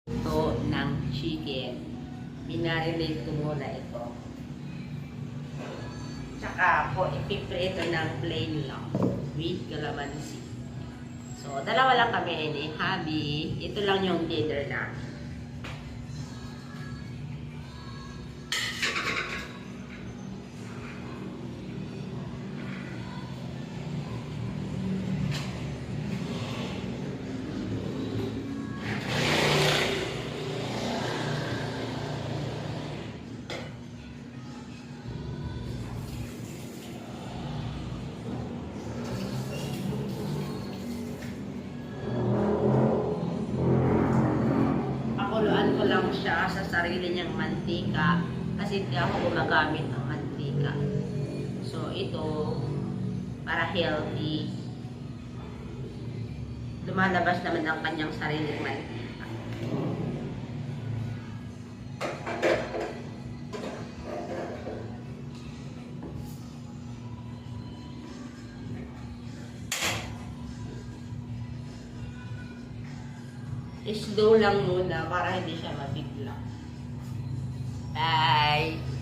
Ito ng chicken. Minarinate ko muna ito. Tsaka po, ipiprito ng plain lang with calamansi. So, dalawa lang kami ni Habi. Ito lang yung dinner namin. Pakuluan ko lang siya sa sarili niyang mantika kasi hindi ako gumagamit ng mantika. So, ito para healthy. Lumalabas naman ang kanyang sariling mantika. Slow lang muna para hindi siya mabigla. Bye!